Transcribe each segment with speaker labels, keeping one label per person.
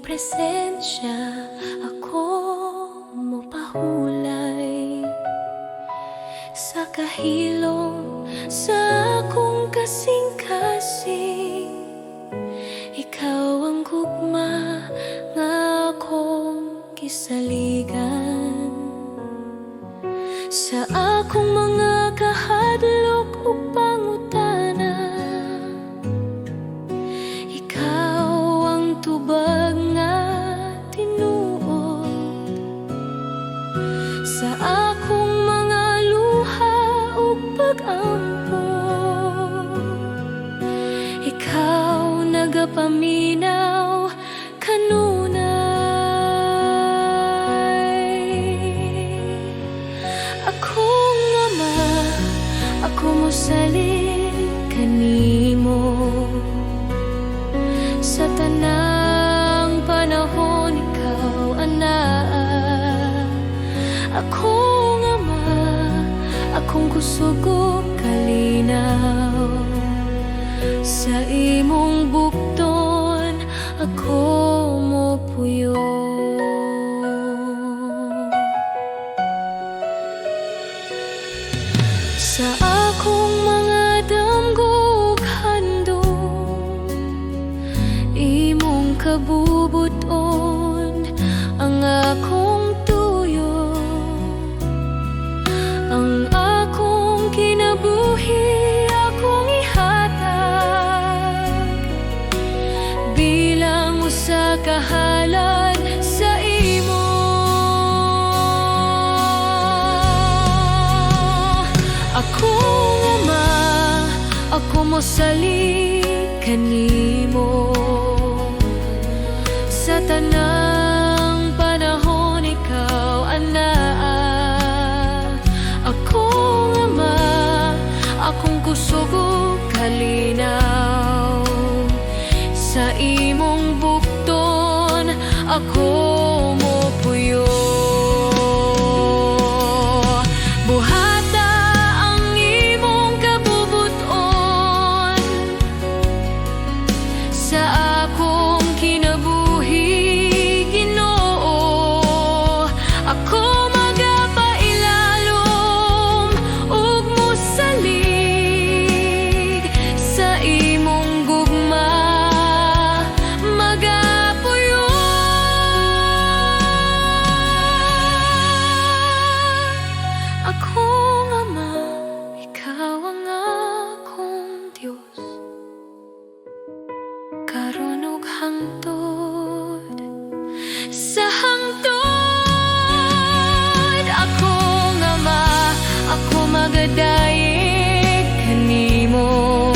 Speaker 1: presensya ako mopahulay sa kahilom sa akong kasing-kasing. Ikaw ang gugma nga akong kisaligan sa akong mga kahadlok ug pangutana. Ikaw ang tubag nga tinuod sa akong mga luha ug pag-ampo. Ikaw nagapaminaw kanunay. Akong ama, ako mosalig kanimo sa tanang panahon. Ikaw anaa. Akong ama, akong kusog ug kalinaw sa imong bukton ako mopuyo. Sa akong mga damgo ug handom, imong kabubuton ang akong tuyo. Ang akong kinabuhi akong ihatag bilang usa ka halad sa imo. Akong ama, ako mosalig kanimo sa tanang panahon. Ikaw anaa. Akong ama, akong kusog ug kalinaw sa imong bukton ako mopuyo. Buhata ang imong kabubuton sa akong kinabuhi, Ginoo. Ako magapailalom ug mosalig sa imong gugma, magapuyo. Akong ama, ikaw ang akong Diyos, karon ug hangtod sa hangtod. Akong ama, ako magadayeg kanimo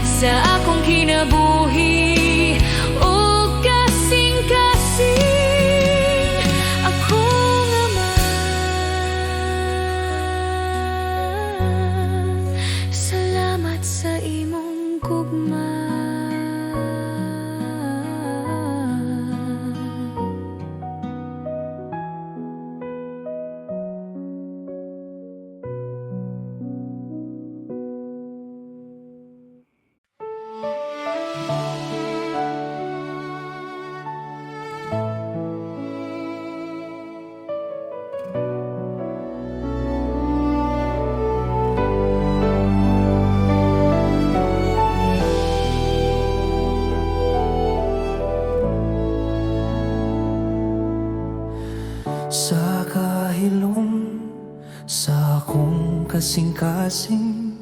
Speaker 1: sa akong kinabuhi ug kasing-kasing. Akong ama, salamat sa imong gugma.
Speaker 2: Sa kahilom sa akong kasing-kasing,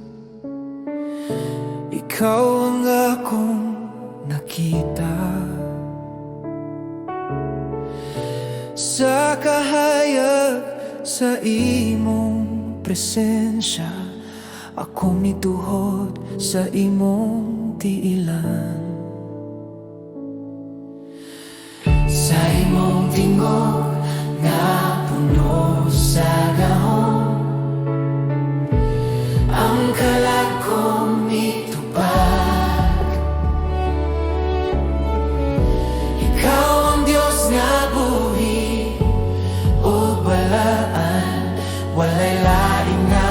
Speaker 2: ikaw ang akong nakita. Sa kahayag sa imong presensya, ako mituhod sa imong tiilan. Sa imong tingog nga puno sa gahom, ang kalag kong mitupad. Ikaw ang Diyos nga buhi ug balaan, walay lain na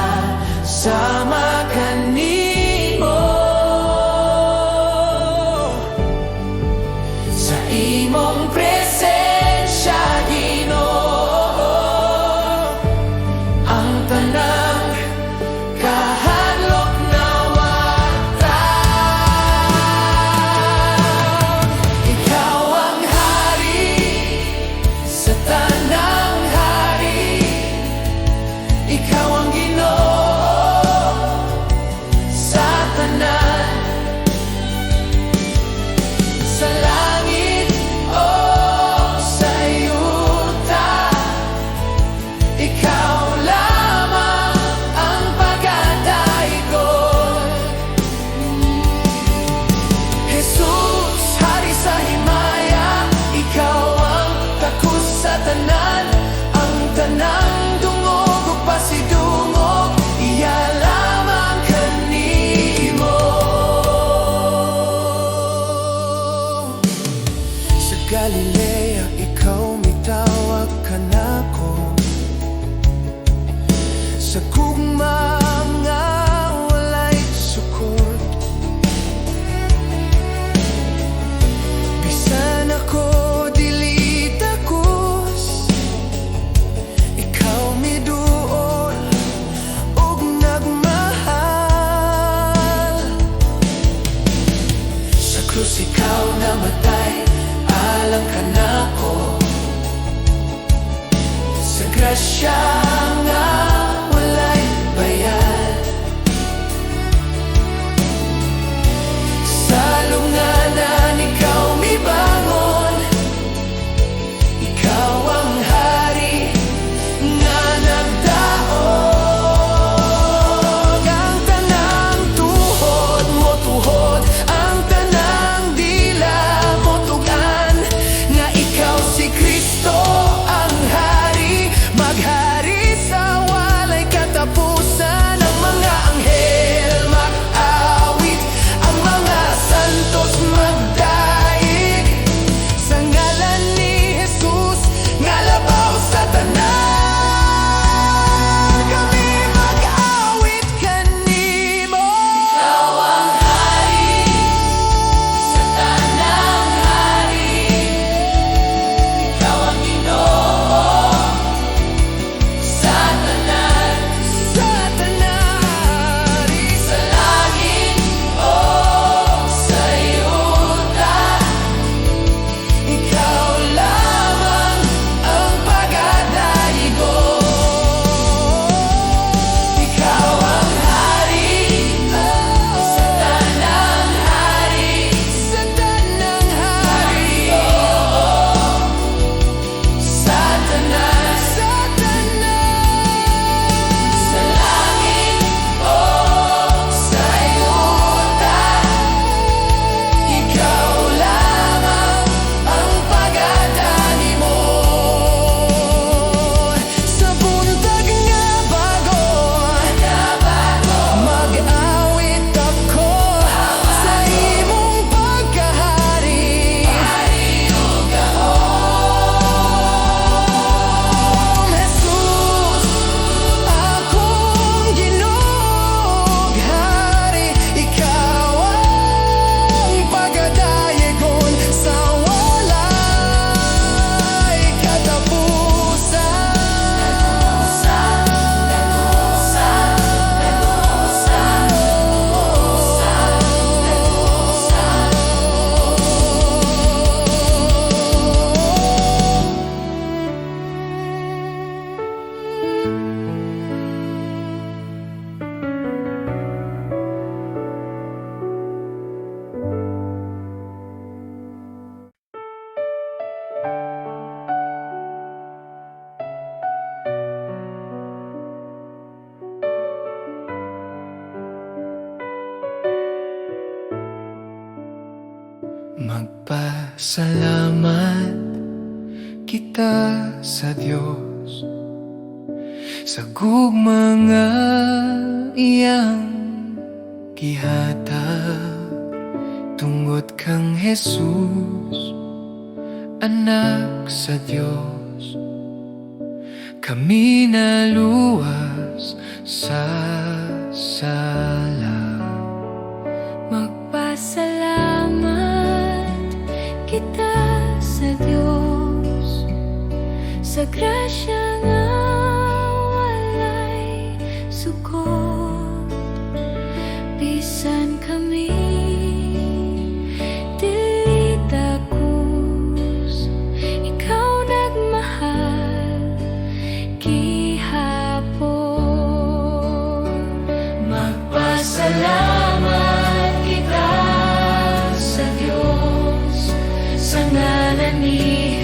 Speaker 2: sama kanimo. Sa grasya nga walay bayad. Sa lunganan ikaw mibangon, ikaw ang hari nga nagdaog. Ang tanang tuhod mo tuhod, ang tanang dila mo tugan, nga ikaw si Kristo ang hari, maghari sa walay katapusan. Ang mga anghel mag-awit, ang mga santos magdaig, sa ngalan ni Jesus nga labaw sa tanan. Kami mag-awit kanimo. Ikaw ang hari sa tanang hari, ikaw ang Ginoo sa tanan, sa tanan. Sa langit o sa yuta, ikaw lamang ang pagdadahigo. Ikaw ang hari sa tanang hari, sa tanang hari, sa tanan, sa tanan. Sa langit o sa yuta, ikaw lamang ang pagdadahigo. Sa buntag nga bago, mag-awit ako sa imong pagkahari. Jesus, akong Ginoong hari, ikaw ang pagdayagon sa walay Magpasalamat kita sa Dios sa gugma nga iyang gihatag, tungod kang Jesus, anak sa Dios. Kami naluwas sa sala.
Speaker 1: Magpasalamat kita sa Diyos sa grasya nga walay sukot. Bisan kami dili takus, ikaw nagmahal gihapon. Magpasalamat kita sa Diyos sa ngalan ni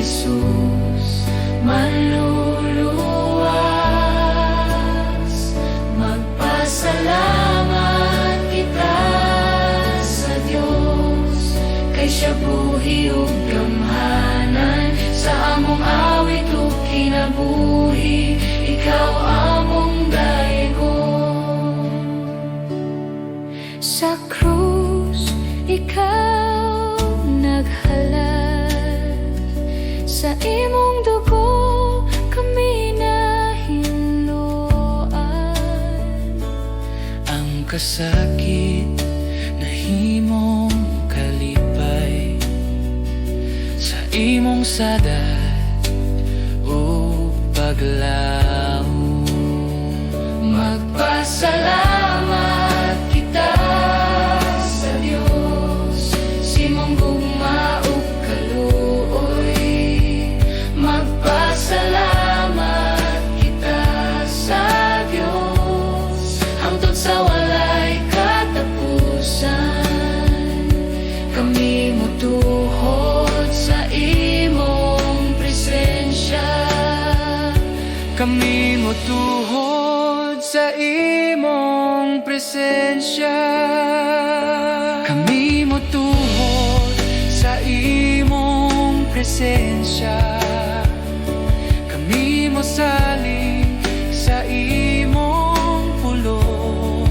Speaker 1: Jesus, manluluwas. Magpasalamat kita sa Diyos, kay siya buhi ug gamhanan. Sa among awit ug kinabuhi, ikaw among dayegon. Sa krus ikaw naghalad, sa imong dugo kami nahinluan.
Speaker 2: Ang kasakit na himong kalipay, sa imong sadat o paglaom. Magpasalamat kita sa Diyos, simong gugma ug kaluoy. Magpasalamat kita presensya. Kami mo tuhod sa imong presensya. Kami mo saling sa imong pulong.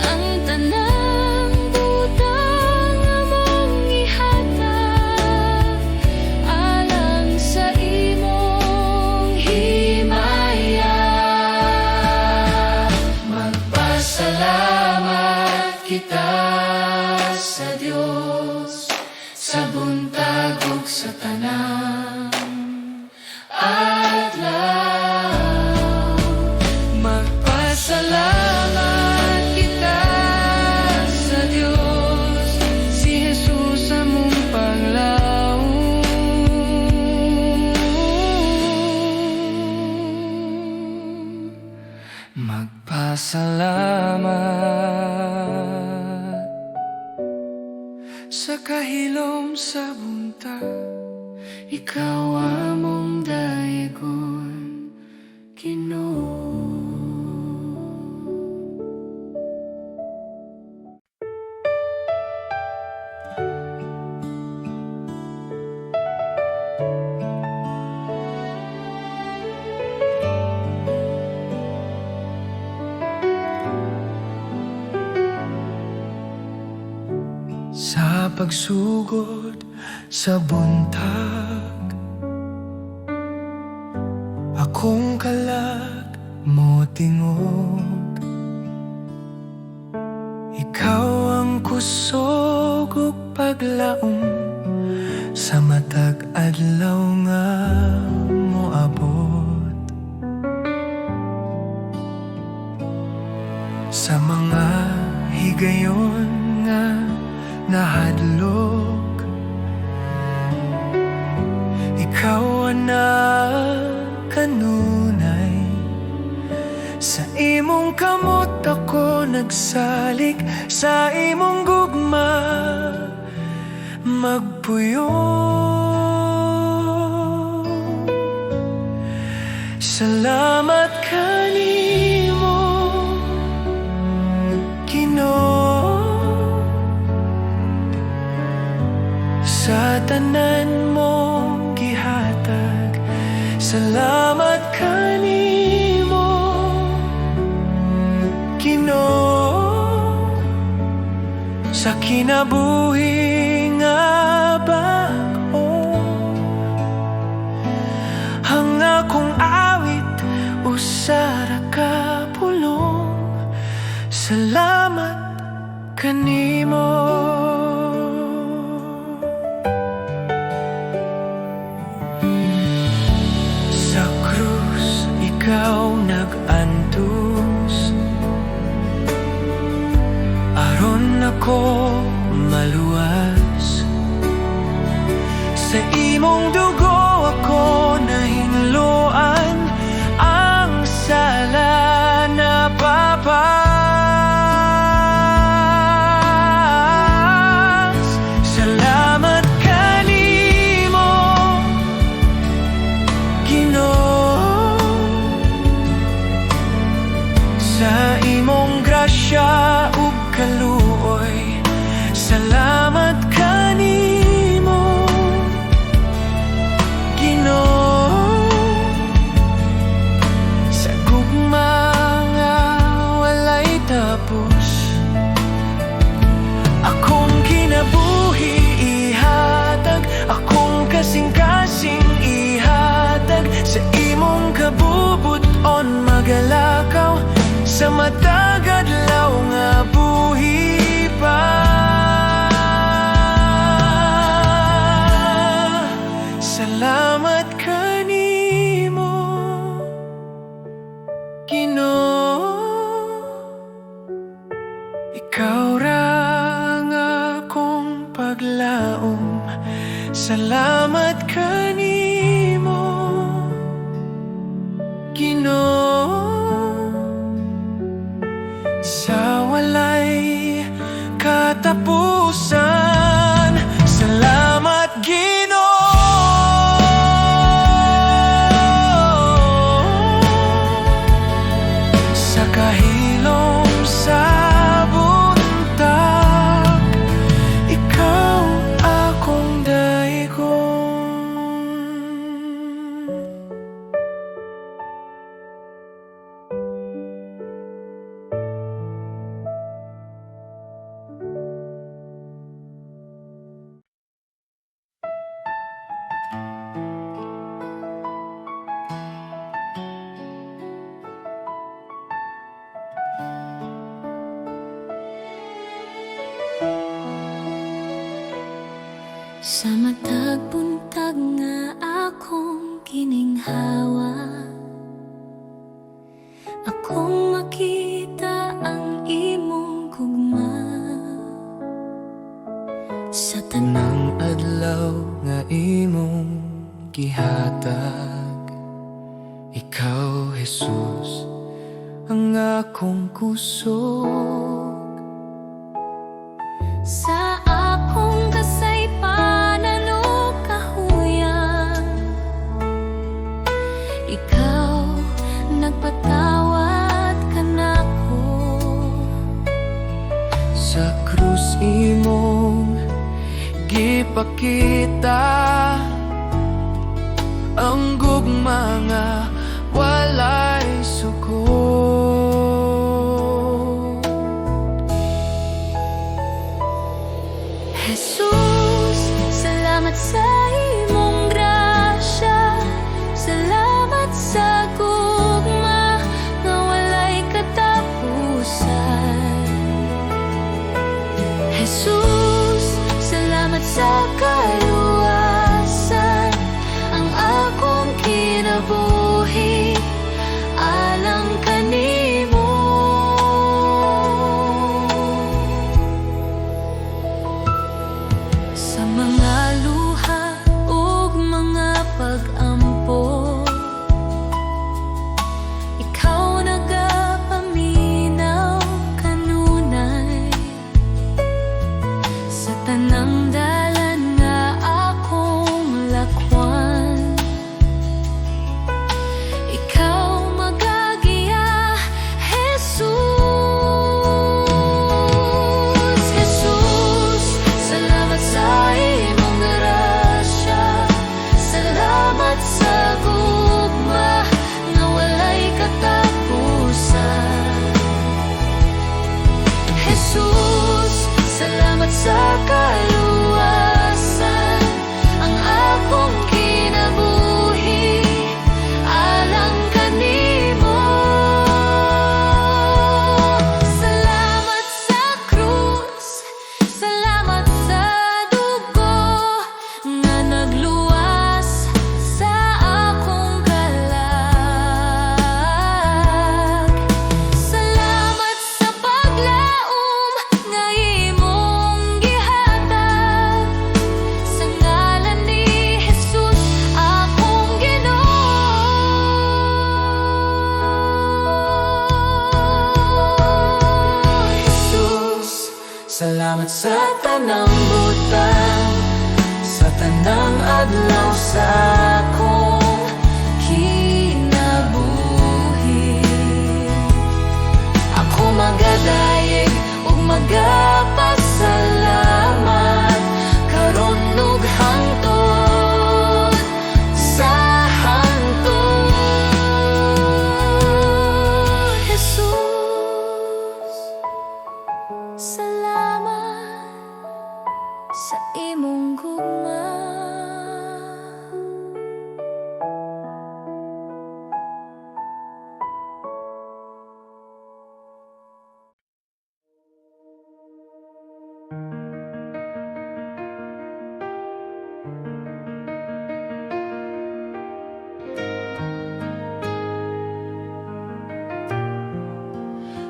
Speaker 1: Ang tanang butang among ihatag alang sa imong himaya.
Speaker 2: Magpasalamat kita sa Dios sa buntag ug sa tanan adlaw. Magpasalamat kita sa Dios, si Jesus among panglaw. Magpasalamat sa kahilom sa buntag, ikaw among daegon, Ginoo. Sa pagsugod sa buntag, akong kalag mo tingog. Ikaw ang kusog ug paglaom sa matag adlaw nga moabot. Sa mga higayon nga nahadlok, ikaw anak kanunay. Sa imong kamot ako nagsalik, sa imong gugma magpuyo. Salamat kanimo, Ginoo, sa tanan mong gihatag. Salamat kanimo, Ginoo, sa kinabuhi nga bag-o. Ang akong awit usara ka pulong. Salamat kanimo. Sa krus ikaw nag-antos, aron ako maluwas. Sa imong dugo ako nahinluan, ang sala na papas. Salamat kanimo, Ginoo, sa imong grasya ug kaluoy. Salamat kanimo, Ginoo, sa gugma nga walay tapos. Akong kinabuhi ihatag, akong kasing-kasing ihatag. Sa imong kabubuton magalakaw, sa matag adlaw nga buhi pa. Salamat kanimo, Ginoo, ikaw ra ang akong paglaom. Salamat kanimo, Ginoo, sa walay katapusan. Salamat Ginoo, sa kahilom
Speaker 1: Sa matag buntag nga akong kininghawa, akong makita ang imong gugma. Sa
Speaker 2: Tanang adlaw nga imong gihatag, ikaw Jesus ang akong kusog.
Speaker 1: sa akong kasaypanan o kahuyang, ikaw nagpatawad kanako.
Speaker 2: Sa krus imong gipakita ang gugma nga walay suko.
Speaker 1: Jesus, salamat sa imong grasya, salamat sa gugma nga walay katapusan. Jesus, salamat sa kaluwasan, ang akong kinabuhi alang kanimo. Sa mga luha ug mga pag-ampo, ikaw nagapaminaw kanunay. Sa tanang dalan nga akong lakwan, ikaw magagiya, Jesus. Jesus, salamat sa imong grasya, salamat sa gugma nga walay katapusan. Jesus, salamat sa kaluwasan, ang akong kinabuhi alang kanimo. Salamat sa krus, salamat sa dugo nga nagluwas sa akong kalag. Salamat sa paglaom nga imong gihatag, sa ngalan ni Jesus akong Ginoo.
Speaker 2: Jesus, salamat sa tanang butang, sa tanang adlaw sa akong kinabuhi.
Speaker 1: Ako magadayeg ug magapasalamat karon ug hangtod sa hangtod. Jesus, salamat sa imong gugma.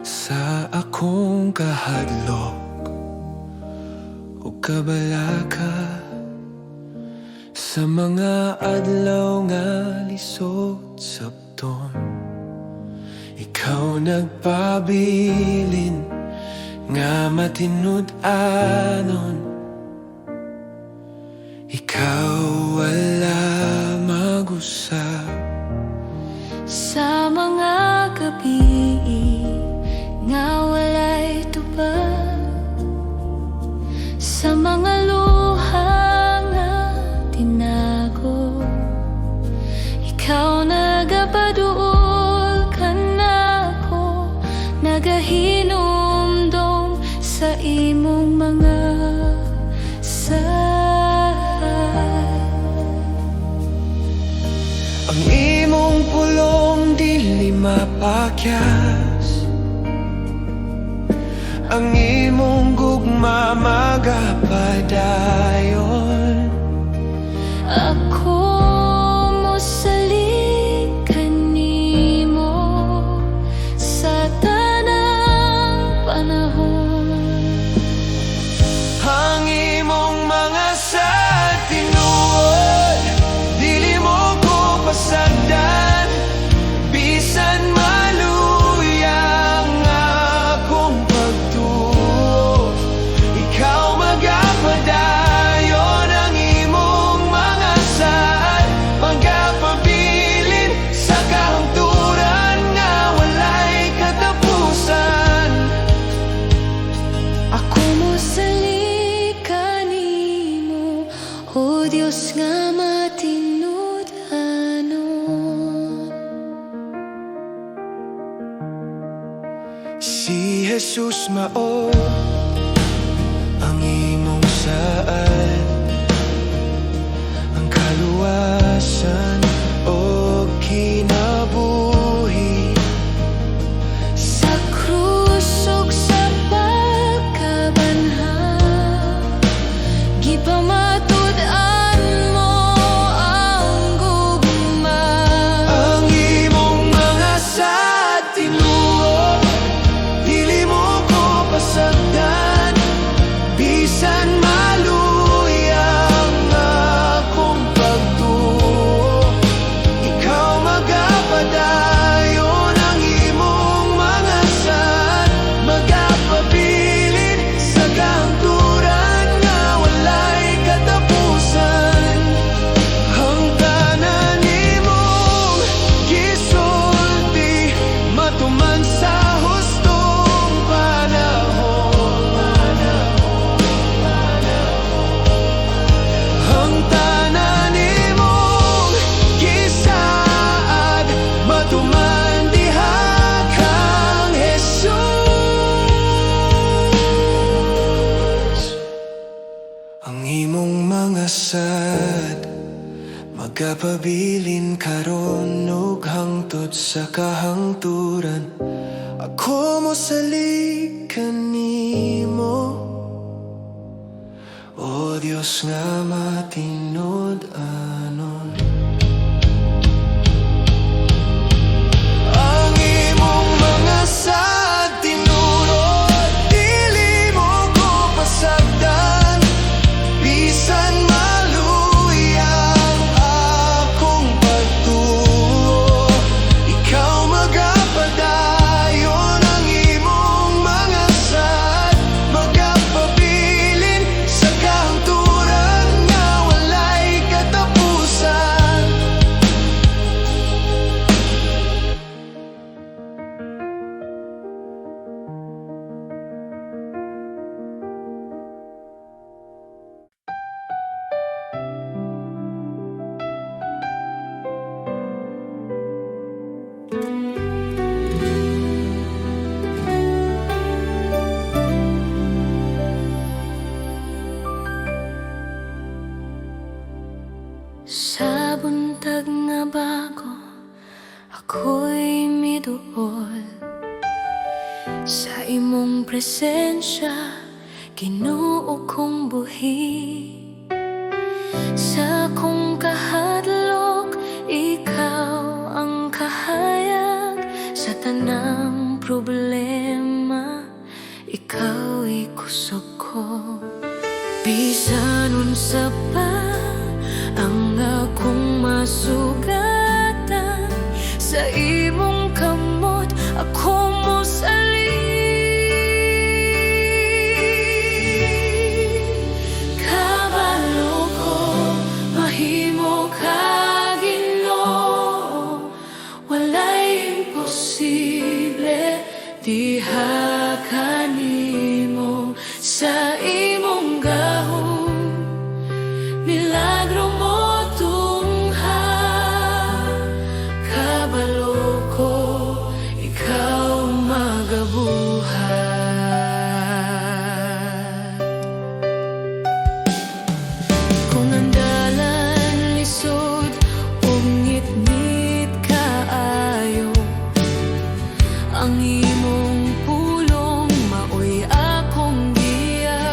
Speaker 2: Sa akong kahadlok o kabalaka, sa mga adlaw nga lisod sabton, ikaw nagpabilin nga matinud-anon. Ikaw wala mag-usap.
Speaker 1: Sa mga gabi nga walay tubag, sa mga luha nga tinago, ikaw nagapaduol kanako, nagahinumdum sa imong mga
Speaker 2: Ang imong pulong dili mapakyas, ang imong gugma magapadayon.
Speaker 1: Ako mosalig kanimo sa tanang panahon.
Speaker 2: Ang imong mga sa tinuod, dili mo ko pasagdan, bisan maluyang akong pagtuo. Ikaw magapadayon ang imong mga saad, magapabilin sa kahangturan nga walay katapusan.
Speaker 1: Ako mosalig kanimo, o Dios nga matinud-anon.
Speaker 2: Si Jesus mao ang imong saad, ang kaluwasan o kinabuhi.
Speaker 1: Sa krus ug sa pagkabanhaw, gipamatud-an mo ang gugma.
Speaker 2: Ang imong mga sa tinuod, dili mo ko pasagdan, bisan maluyang akong pagtuo. Ikaw magapadayon ang imong mga saad, magapabilin sa kahangturan nga walay katapusan. Ang tanan nimong gisulti matuman sa hustong panahon. Ang tanan nimong gisaad matuman diha kang Jesus. Ang imong mga sad magapabilin karon ug hangtod sa kahangturan. Ako mosalig kanimo, o Dios nga matinud-anon. Ang imong mga sa tinurod, dili mo ko pasagdan, bisan maluyang akong pagtuo. Ikaw magapadayon ang imong mga saad, magapabilin sa kahangturan nga walay katapusan.
Speaker 1: Sa buntag nga bago, ako'y miduol sa imong presensya, Ginoo kong buhi. Sa akong kahadlok, ikaw ang kahayag. Sa tanang problema, ikaw'y kusog ko. Bisan unsa pa ang akong masugatan, sa imong kamot ako mosalig. Kabalo ko, mahimo ka Ginoo, walay imposible diha kanimo. Sa imong gahom milagro mo tungha. Kabalo ko, ikaw magabuhat. Kung ang dalan lisod ug ngit-ngit kaayo, ang imong pulong maoy akong giya.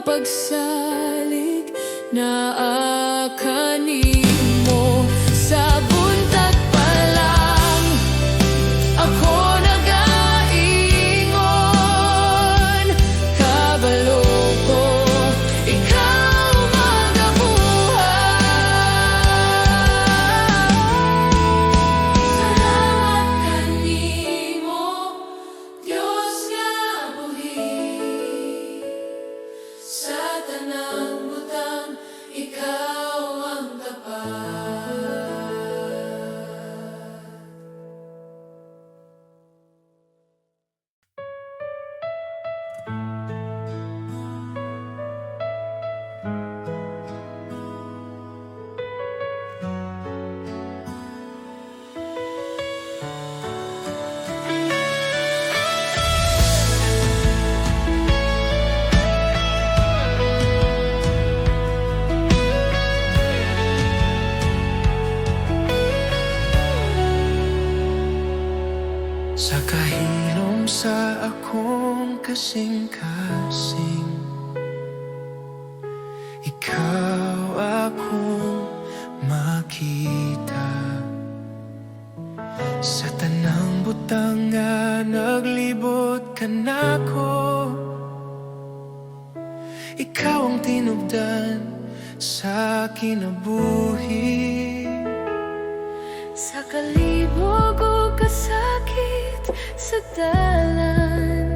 Speaker 1: pagsalig na akanin mo. Sa buntag pa lang ako nag-aingon, kabalo ko ikaw magabuhay. Salamat kanimo, Diyos nga buhi. Sa tanang butang, ikaw ang tapat.
Speaker 2: Sa kahilom sa akong kasing-kasing, ikaw akong makita. Sa tanang butang nga naglibot ka nako, ikaw ang tinubdan sa kinabuhi.
Speaker 1: Sa kalibog o kasakit sa dalan,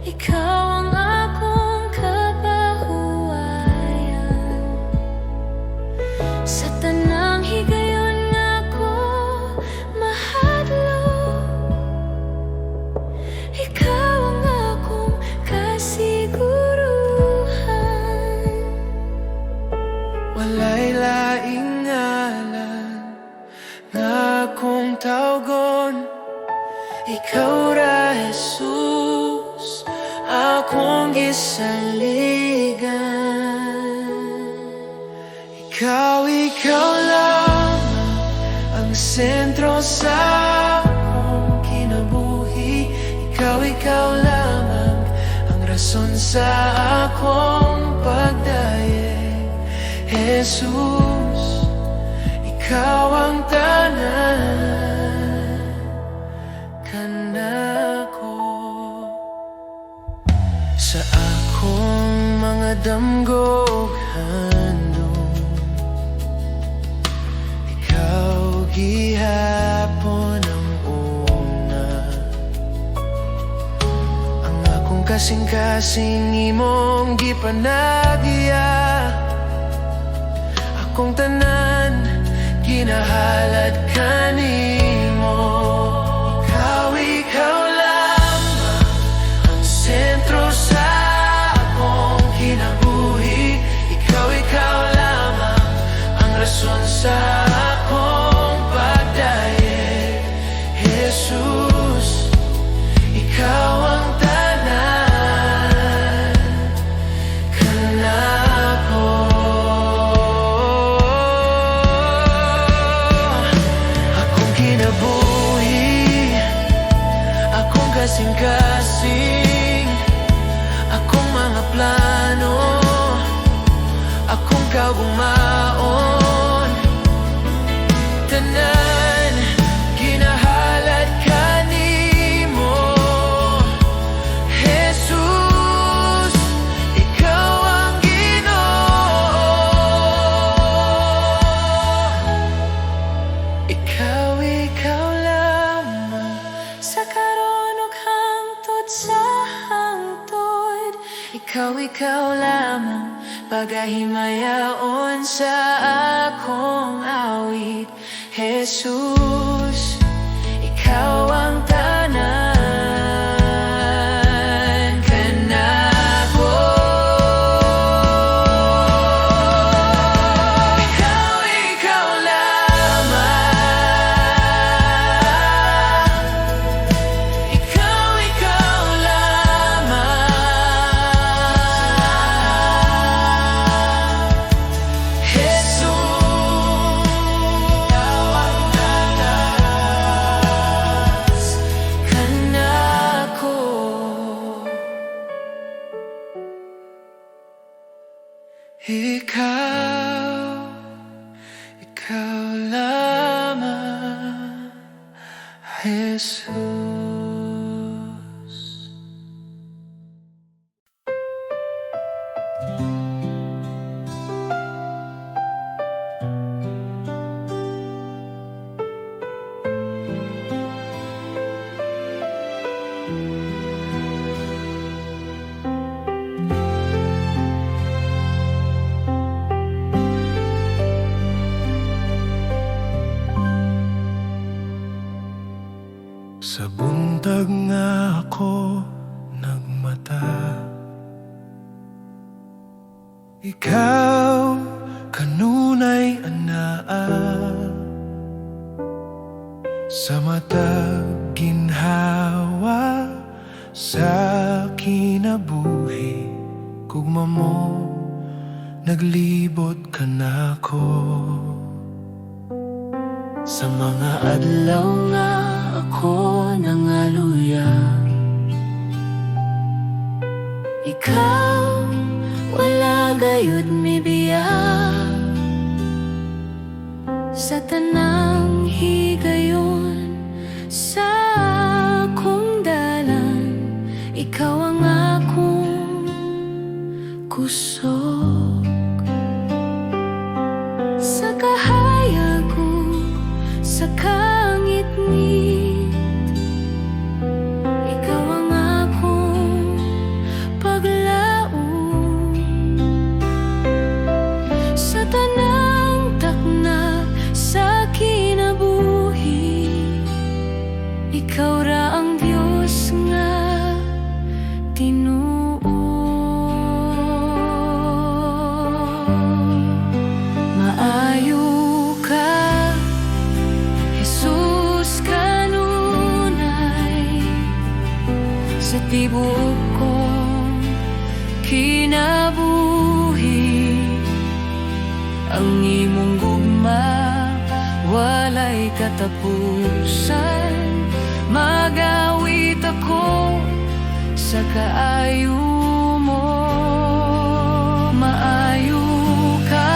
Speaker 1: ikaw ang akong kapahuwayan. Sa tanang higayon ako mahadlok, ikaw ang akong kasiguruhan.
Speaker 2: Walay laing ngalan nga akong tawgon, ikaw ra Jesus, akong gisaligan. Ikaw lamang ang sentro sa akong kinabuhi. Ikaw lamang ang rason sa akong pagdaye. Jesus, ikaw ang tanan kanako. Sa akong mga damgog handog, ikaw gihapon ang una. Ang akong kasing-kasing imong gipanagya, akong tanan ginahalad kanimo. Ikaw lamang ang sentro sa akong kinabuhi. Ikaw lamang ang rason sa akong pagdaye. Jesus, ikaw ang tanan kanako. Kinabuhi, akong kasing-kasing, akong mga plano, akong kaumaon, tanan ginahalad kanimo. Jesus, ikaw ang Ginoo. Ikaw lamang
Speaker 1: Sa karon ug hangtod sa hangtod, ikaw lamang pagahimayaon sa akong awit. Jesus, ikaw ang tanan kanako. Ikaw lamang, ikaw lamang. Jesus, ikaw ang tanan
Speaker 2: ikaw lamang, Jesus. Sa buntag nga ako nagmata, ikaw kanunay anaa. Sa matag ginhawa sa kinabuhi, gugma mo naglibot ka nako. Sa mga adlaw nga ako nangaluya, ikaw wala gayud mibiya. Sa tanang higayon sa akong dalan, ikaw ang akong kusog. Sa kahayag ko sa kangit-ngit, ikaw ang akong paglaom. Sa tanang takna sa kinabuhi, ikaw ra ang Diyos nga tinuo. Maayo ka, Jesus kanunay, sa tibuok kong kinabuhi. Ang imong gugma walay katapusan, magawit ako sa kaayo mo. Maayo ka,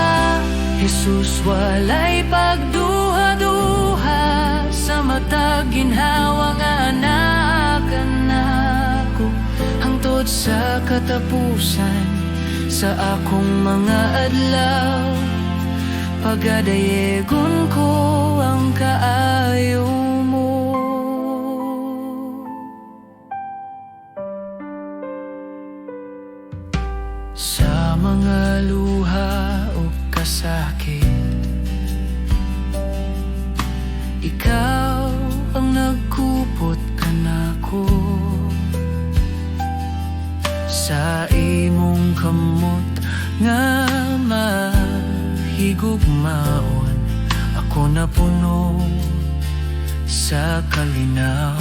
Speaker 2: Jesus, walay pagduha-duha. Sa matag ginhawa nga anaakan nako, hangtod sa katapusan sa akong mga adlaw. Pagadayegon ko ang kaayo mo. Sa mga luha o kasakit, ikaw ang nagkupot ka nako. Sa imong kamot nga mahigugmaon, ako napuno sa kalinaw.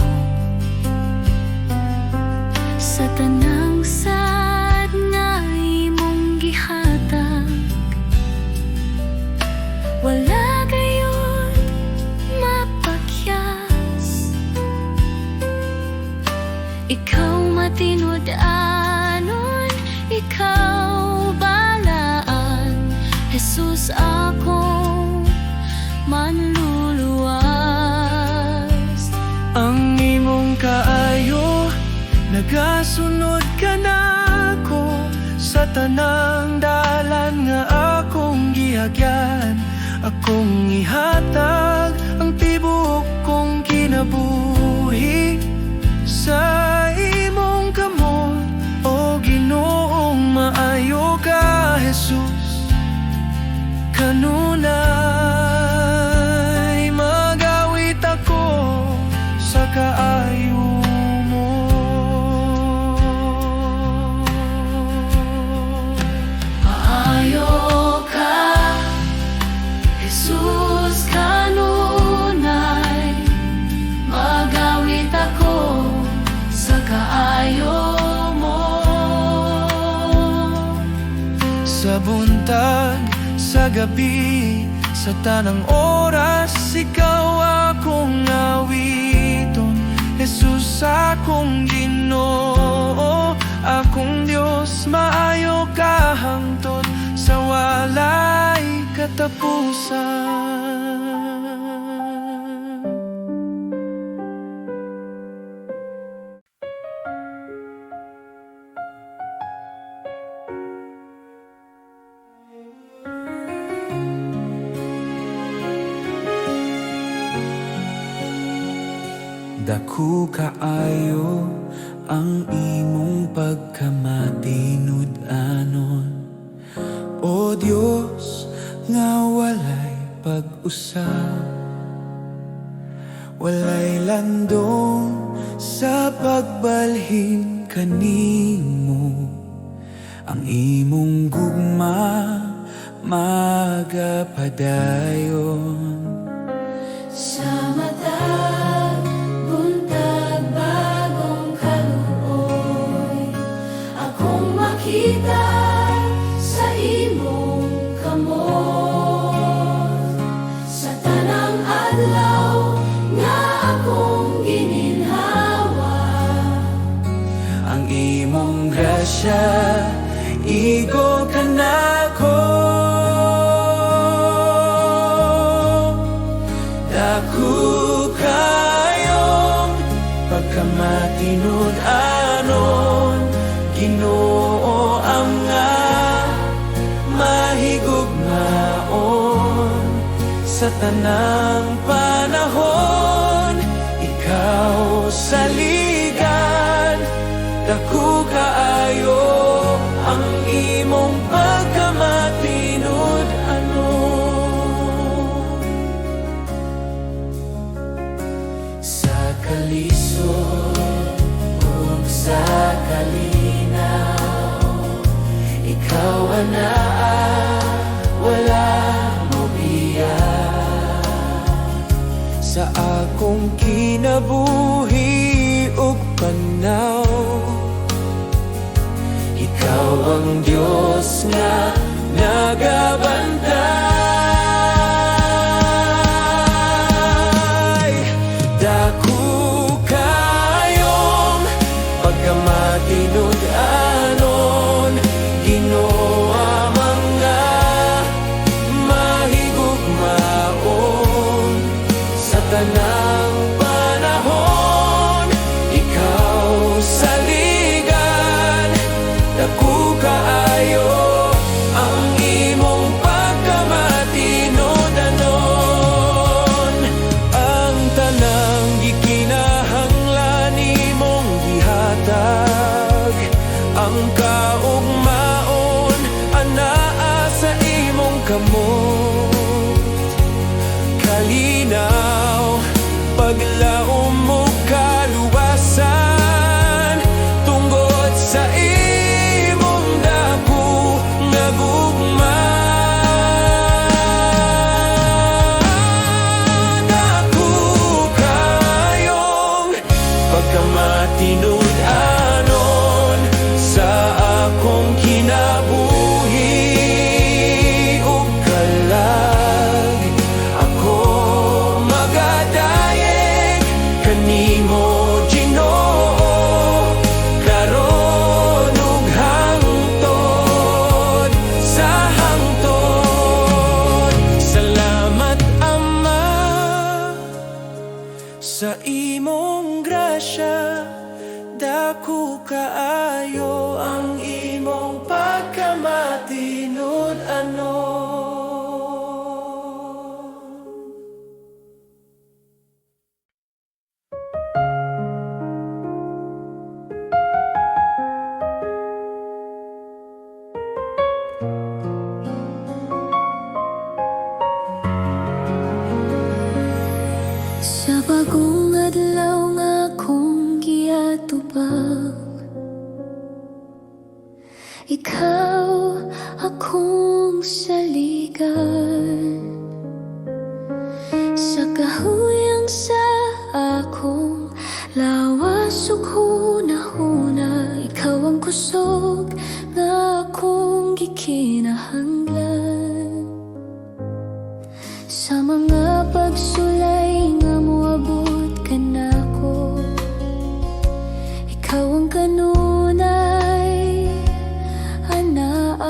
Speaker 1: Sa tanang sad nga imong gihatag, wala gayon mapakyas. Ikaw matinud-anon, ikaw balaan, Jesus akong manluluwas.
Speaker 2: Ang imong kaayo nagasunod ka nako, sa tanang dalan nga akong gihagyan. Akong ihatag ang tibuok kong kinabuhi sa imong kamot. O Ginoong maayo ka, Jesus kanunay, magawit ako sa kaayo mo.
Speaker 1: Maayo ka, Jesus kanunay, magawit ako sa kaayo mo.
Speaker 2: Sa buntag, sa gabi, sa tanang oras, ikaw akong awiton. Jesus akong Ginoo, akong Diyos, maayo ka hangtod sa katapusan. Dako kaayo ang imong pagkamatinud-anon, O Dios nga walay pag-usab, walay landong sa pagbalhin kanimo. Ang imong gugma magapadayon
Speaker 1: Sa matag buntag bagong kaluoy, akong makita sa imong kamot. Sa tanang adlaw nga akong gininhawa,
Speaker 2: ang imong grasya igo kanako. Dako kayong pagkamatinud-anon, Ginoo ang nga mahigugmaon. Sa tanang panahon, ikaw saligan. Dako kaayo ang imong pagkamatinud-anon. Sa kalisod ug sa kalinaw, ikaw anaa, wala mo biya. Sa akong kinabuhi ug panaw, ikaw ang Diyos nga nagabantay. Dako kayong pagkamatinud-anon, Ginoo ang nga mahigugmaon. Sa tanang panahon, ikaw saligan. Dako kaayo ang imong pagkamatinud-anon. Ang tanang gikinahanglan imong gihatag, ang kaugmaon anaa sa imong kamot. Kalinaw paglaom mo kaluwasan, tungod sa imong dako nga gugma. Dako kayong pagkamatinud-anon, sa akong kinabuhi ug kalag. Ako magadayeg kanimo, Ginoo, karon ug hangtod sa hangtod. Salamat Ama sa imong grasya. Dako kaayo ang imong pagkamatinud-anon.
Speaker 1: sa bagong adlaw nga akong giatubang, ikaw akong saligan. Sa kahuyang sa akong lawas ug hunahuna, ikaw ang kusog nga akong gikinahanglan. Sa mga pagsulay nga moabot kanako, ikaw ang kanunay anaa.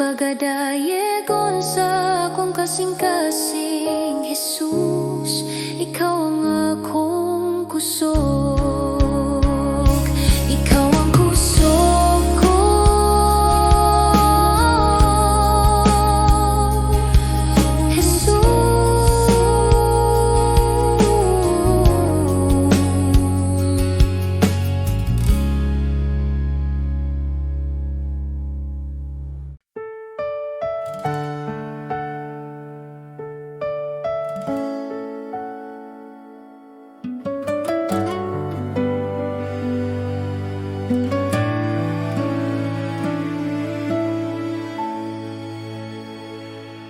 Speaker 1: Pagadayegon sa akong kasing-kasing Jesus, ikaw ang akong kusog. Ikaw ang kusog ko, Jesus.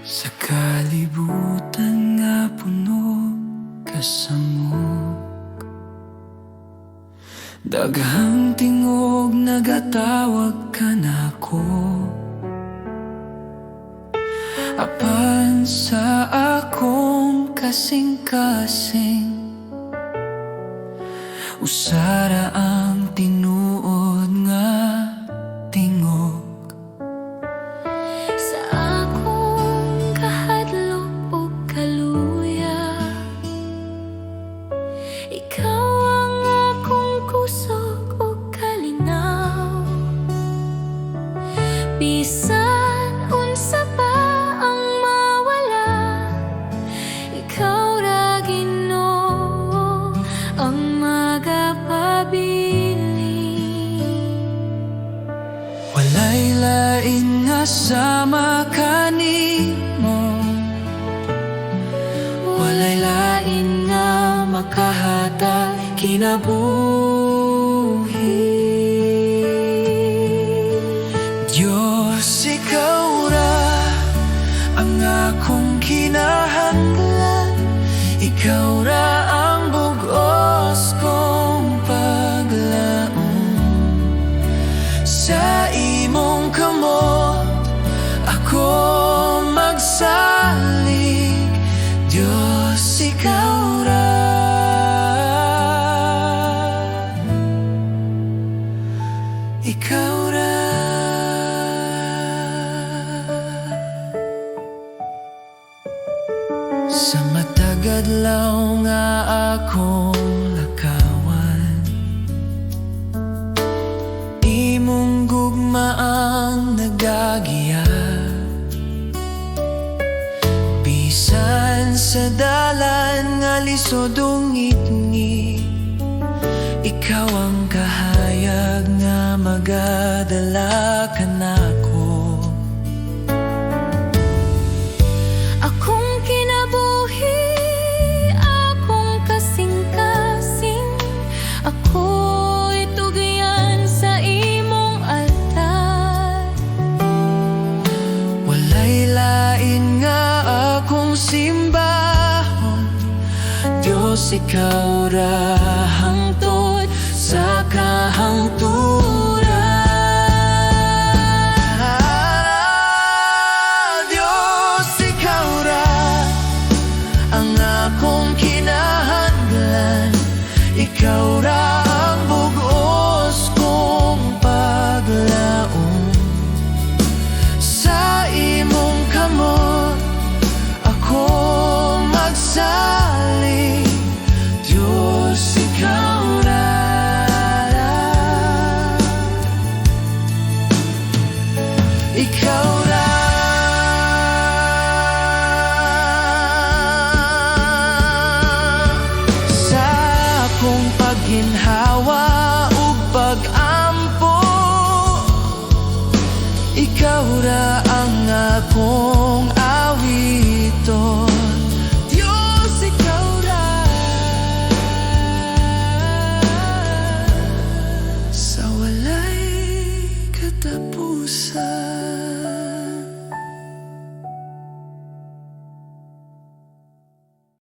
Speaker 2: Sa kalibutan nga puno kasamok, daghang tingog nagatawag ka nako. Apan sa akong kasing-kasing, usara ang tinuod nga tingog.
Speaker 1: Sa akong kahadlok o kaluya, ikaw ang akong kusog o kalinaw. Bisan unsa pa ang mawala, ikaw ra Ginoo ang magapabiling.
Speaker 2: Walay lain nga sama kanimo, walay lain nga makahatag kinabuhi. Diyos, ikaw ra ang akong kinahanglan, ikaw ra ang bugos kong paglaom. Sa imong kamot ako magsalig, Diyos, ikaw ra. Ikaw ra. Sa matagadlaw nga akong lakawan, imong gugma ang nagagiya. Bisan sa dalan nga lisod ungit-ngit, ikaw ang kahayag nga magadala ka nako.
Speaker 1: Akong kinabuhi, akong kasing-kasing, ako'y tugyan sa imong altar.
Speaker 2: Walay lain nga akong simbahon, Diyos, ikaw ra.